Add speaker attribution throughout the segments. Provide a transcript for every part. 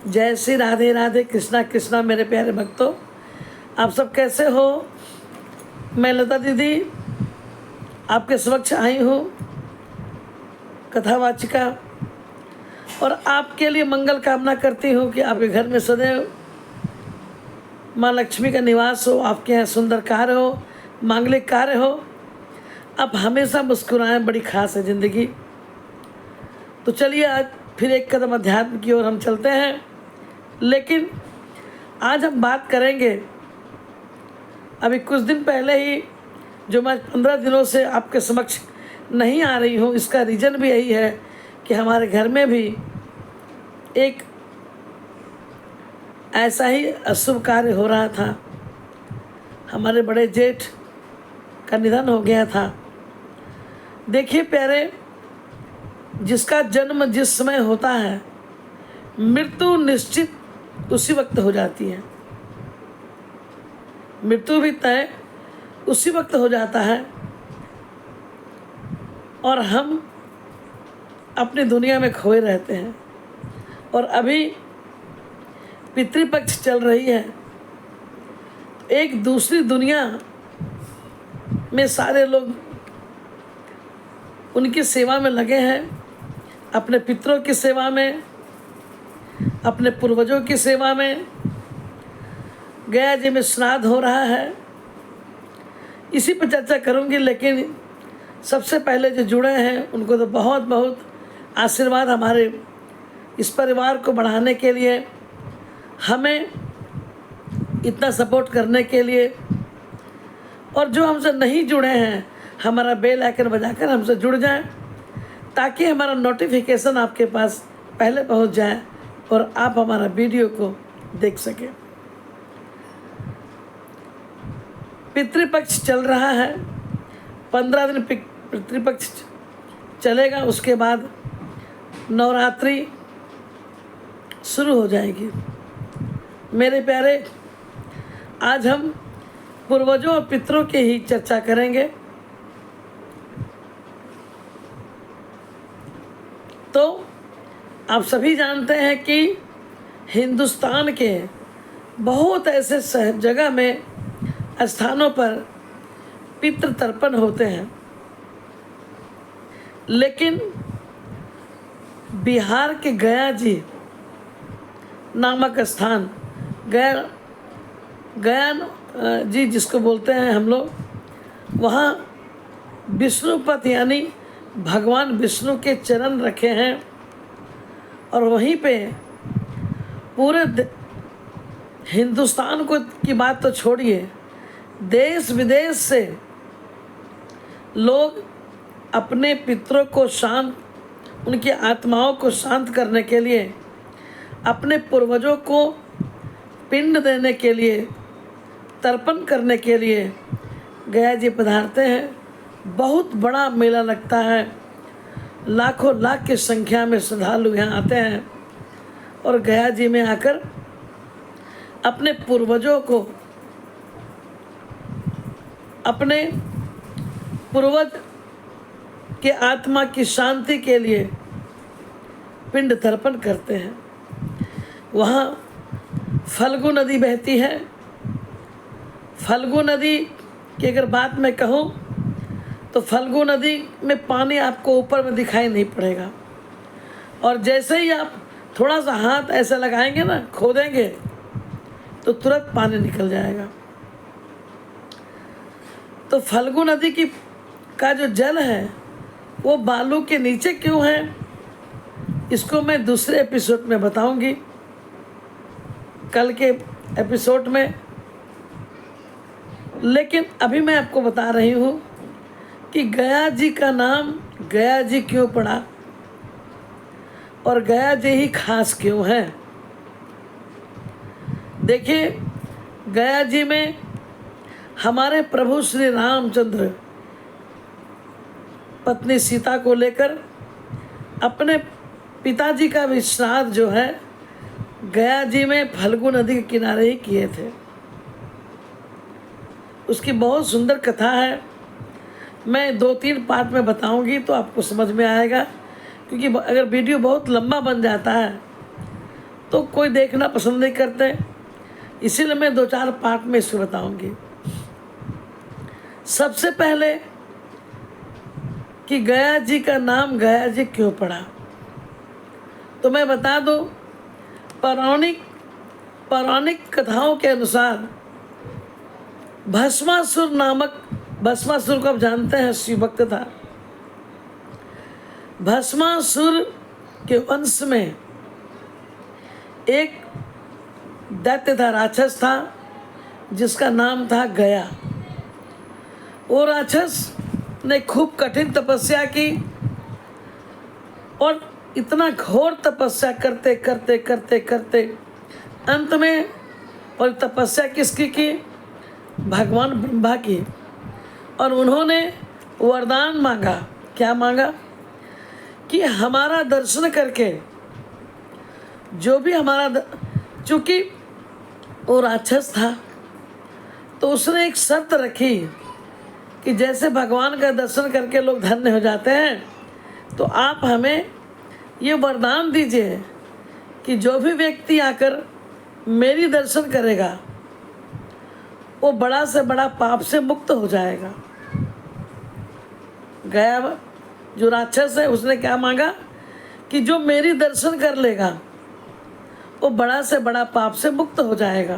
Speaker 1: जय श्री राधे राधे, कृष्णा कृष्णा। मेरे प्यारे भक्तों, आप सब कैसे हो? मैं लता दीदी आपके समक्ष आई हूँ, कथावाचिका, और आपके लिए मंगल कामना करती हूँ कि आपके घर में सदैव माँ लक्ष्मी का निवास हो, आपके यहाँ सुंदर कार्य हो, मांगलिक कार्य हो, आप हमेशा मुस्कुराएं। बड़ी खास है ज़िंदगी। तो चलिए आज फिर एक कदम अध्यात्म की ओर हम चलते हैं। लेकिन आज हम बात करेंगे, अभी कुछ दिन पहले ही जो मैं 15 दिनों से आपके समक्ष नहीं आ रही हूँ, इसका रीज़न भी यही है कि हमारे घर में भी एक ऐसा ही अशुभ कार्य हो रहा था। हमारे बड़े जेठ का निधन हो गया था। देखिए प्यारे, जिसका जन्म जिस समय होता है, मृत्यु निश्चित उसी वक्त हो जाती है। मृत्यु भी तय उसी वक्त हो जाता है और हम अपनी दुनिया में खोए रहते हैं। और अभी पितृपक्ष चल रही है, एक दूसरी दुनिया में सारे लोग उनकी सेवा में लगे हैं, अपने पितरों की सेवा में, अपने पूर्वजों की सेवा में। गया जी में श्राद्ध हो रहा है, इसी पर चर्चा करूंगी। लेकिन सबसे पहले जो जुड़े हैं उनको तो बहुत बहुत आशीर्वाद, हमारे इस परिवार को बढ़ाने के लिए, हमें इतना सपोर्ट करने के लिए। और जो हमसे नहीं जुड़े हैं, हमारा बेल आइकन बजाकर हमसे जुड़ जाएं, ताकि हमारा नोटिफिकेशन आपके पास पहले पहुंच जाए और आप हमारा वीडियो को देख सकें। पितृपक्ष चल रहा है, 15 दिन पितृपक्ष चलेगा, उसके बाद नवरात्रि शुरू हो जाएगी। मेरे प्यारे, आज हम पूर्वजों और पितरों की ही चर्चा करेंगे। तो आप सभी जानते हैं कि हिंदुस्तान के बहुत ऐसे जगह में, स्थानों पर पितृ तर्पण होते हैं। लेकिन बिहार के गया जी नामक स्थान, गया जी जिसको बोलते हैं हम लोग, वहाँ विष्णुपद यानी भगवान विष्णु के चरण रखे हैं। और वहीं पे पूरे हिंदुस्तान को की बात तो छोड़िए, देश विदेश से लोग अपने पितरों को शांत, उनकी आत्माओं को शांत करने के लिए, अपने पूर्वजों को पिंड देने के लिए, तर्पण करने के लिए गया जी पधारते हैं। बहुत बड़ा मेला लगता है, लाखों लाख की संख्या में श्रद्धालु यहाँ आते हैं और गया जी में आकर अपने पूर्वजों को, अपने पूर्वज के आत्मा की शांति के लिए पिंड तर्पण करते हैं। वहाँ फल्गु नदी बहती है। फल्गु नदी की अगर बात मैं कहूँ तो फल्गु नदी में पानी आपको ऊपर में दिखाई नहीं पड़ेगा, और जैसे ही आप थोड़ा सा हाथ ऐसे लगाएंगे ना, खोदेंगे, तो तुरंत पानी निकल जाएगा। तो फल्गु नदी का जो जल है वो बालू के नीचे क्यों है, इसको मैं दूसरे एपिसोड में बताऊंगी, कल के एपिसोड में। लेकिन अभी मैं आपको बता रही हूँ कि गया जी का नाम गया जी क्यों पड़ा और गया जी ही खास क्यों है। देखिए, गया जी में हमारे प्रभु श्री रामचंद्र पत्नी सीता को लेकर अपने पिताजी का भी श्राद्ध जो है गया जी में फल्गु नदी के किनारे ही किए थे। उसकी बहुत सुंदर कथा है, मैं 2-3 पार्ट में बताऊंगी तो आपको समझ में आएगा, क्योंकि अगर वीडियो बहुत लंबा बन जाता है तो कोई देखना पसंद नहीं करते, इसीलिए मैं 2-4 पार्ट में इसको बताऊंगी। सबसे पहले कि गया जी का नाम गया जी क्यों पड़ा, तो मैं बता दूं, पौराणिक कथाओं के अनुसार भस्मासुर को आप जानते हैं, शिव भक्त था। भस्मासुर के वंश में एक दैत्य था, राक्षस था, जिसका नाम था गया। वो राक्षस ने खूब कठिन तपस्या की और इतना घोर तपस्या करते करते करते करते अंत में, और तपस्या किसकी की? भगवान ब्रह्मा की। और उन्होंने वरदान मांगा। क्या मांगा? कि हमारा दर्शन करके जो भी चूँकि वो राक्षस था तो उसने एक शर्त रखी कि जैसे भगवान का दर्शन करके लोग धन्य हो जाते हैं, तो आप हमें ये वरदान दीजिए कि जो भी व्यक्ति आकर मेरी दर्शन करेगा वो बड़ा से बड़ा पाप से मुक्त हो जाएगा। गया जो राक्षस है उसने क्या मांगा? कि जो मेरी दर्शन कर लेगा वो बड़ा से बड़ा पाप से मुक्त हो जाएगा।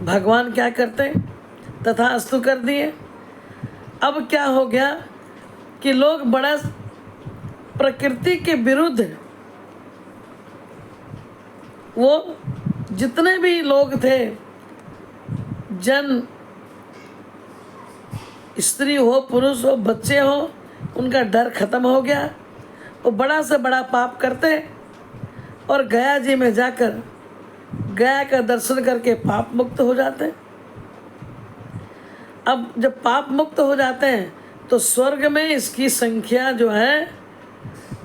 Speaker 1: भगवान क्या करते? तथास्तु कर दिए। अब क्या हो गया कि लोग बड़ा प्रकृति के विरुद्ध, वो जितने भी लोग थे, जन, स्त्री हो, पुरुष हो, बच्चे हो, उनका डर खत्म हो गया। वो बड़ा से बड़ा पाप करते और गया जी में जाकर गया का दर्शन करके पाप मुक्त हो जाते। अब जब पाप मुक्त हो जाते हैं तो स्वर्ग में इसकी संख्या जो है,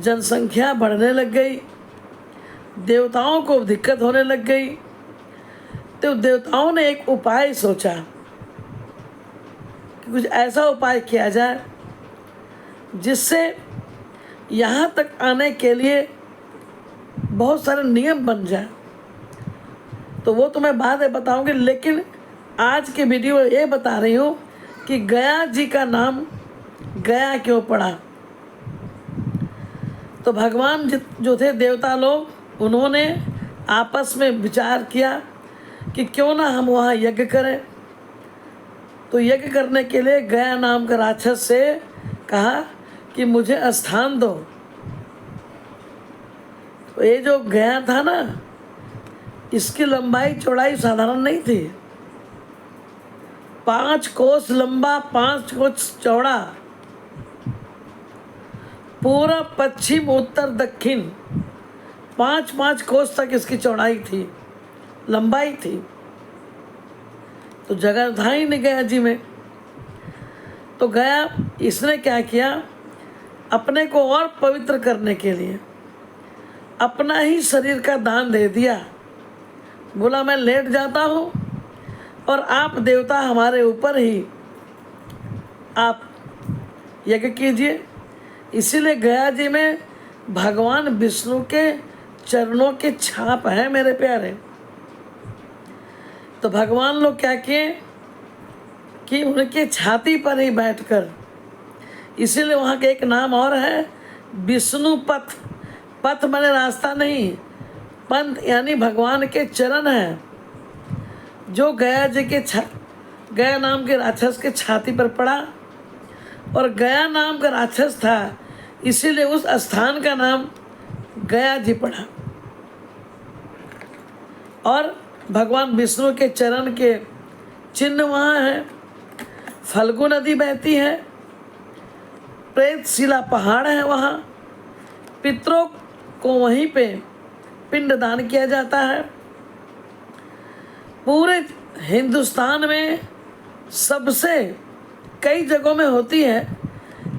Speaker 1: जनसंख्या बढ़ने लग गई, देवताओं को दिक्कत होने लग गई। तो देवताओं ने एक उपाय सोचा कि कुछ ऐसा उपाय किया जाए जिससे यहाँ तक आने के लिए बहुत सारे नियम बन जाए। तो वो तो मैं बाद में बताऊंगी, लेकिन आज के वीडियो में ये बता रही हूँ कि गया जी का नाम गया क्यों पड़ा। तो भगवान जो थे देवता लोग, उन्होंने आपस में विचार किया कि क्यों ना हम वहाँ यज्ञ करें। तो यज्ञ करने के लिए गया नाम का राक्षस से कहा कि मुझे स्थान दो। तो ये जो गया था ना, इसकी लंबाई चौड़ाई साधारण नहीं थी। 5 कोस लंबा, 5 कोस चौड़ा, पूरा पश्चिम उत्तर दक्षिण 5-5 कोस तक इसकी चौड़ाई थी, लंबाई थी। तो जगह था ही नहीं गया जी में। तो गया, इसने क्या किया, अपने को और पवित्र करने के लिए अपना ही शरीर का दान दे दिया। बोला मैं लेट जाता हूँ और आप देवता हमारे ऊपर ही आप यज्ञ कीजिए। इसीलिए गया जी में भगवान विष्णु के चरणों के छाप हैं मेरे प्यारे। तो भगवान लोग क्या किए कि उनके छाती पर ही बैठकर, इसीलिए वहाँ का एक नाम और है विष्णु पथ। पथ माने रास्ता नहीं, पंथ यानी भगवान के चरण हैं, जो गया जी के गया नाम के राक्षस के छाती पर पड़ा। और गया नाम का राक्षस था, इसीलिए उस स्थान का नाम गया जी पड़ा। और भगवान विष्णु के चरण के चिन्ह वहाँ हैं। फल्गु नदी बहती है, प्रेतशिला पहाड़ है वहाँ। पितरों को वहीं पे पिंडदान किया जाता है। पूरे हिंदुस्तान में सबसे कई जगहों में होती है,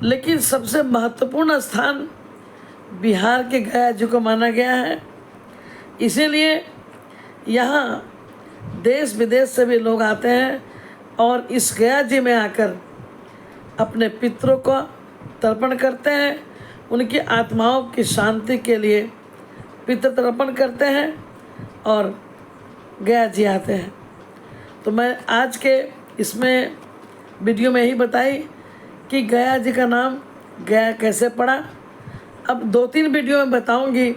Speaker 1: लेकिन सबसे महत्वपूर्ण स्थान बिहार के गया जी को माना गया है। इसीलिए यहाँ देश विदेश से भी लोग आते हैं और इस गया जी में आकर अपने पितरों को तर्पण करते हैं, उनकी आत्माओं की शांति के लिए पितृतर्पण करते हैं और गया जी आते हैं। तो मैं आज के इसमें वीडियो में ही बताई कि गया जी का नाम गया कैसे पड़ा। अब 2-3 वीडियो में बताऊंगी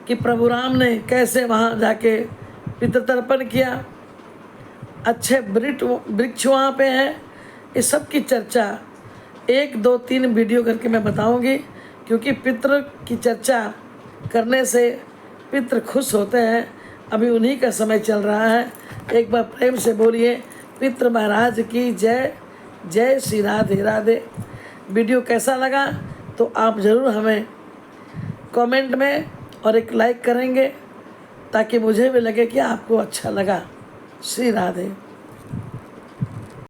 Speaker 1: कि प्रभु राम ने कैसे वहाँ जाके पितृतर्पण किया, अच्छे वृक्ष वहाँ पे हैं। इस सब की चर्चा 1-2-3 वीडियो करके मैं बताऊंगी, क्योंकि पितृ की चर्चा करने से पितृ खुश होते हैं। अभी उन्हीं का समय चल रहा है। एक बार प्रेम से बोलिए पितृ महाराज की जय। जय श्री राधे राधे। वीडियो कैसा लगा तो आप ज़रूर हमें कमेंट में और एक लाइक करेंगे, ताकि मुझे भी लगे कि आपको अच्छा लगा। श्री राधे।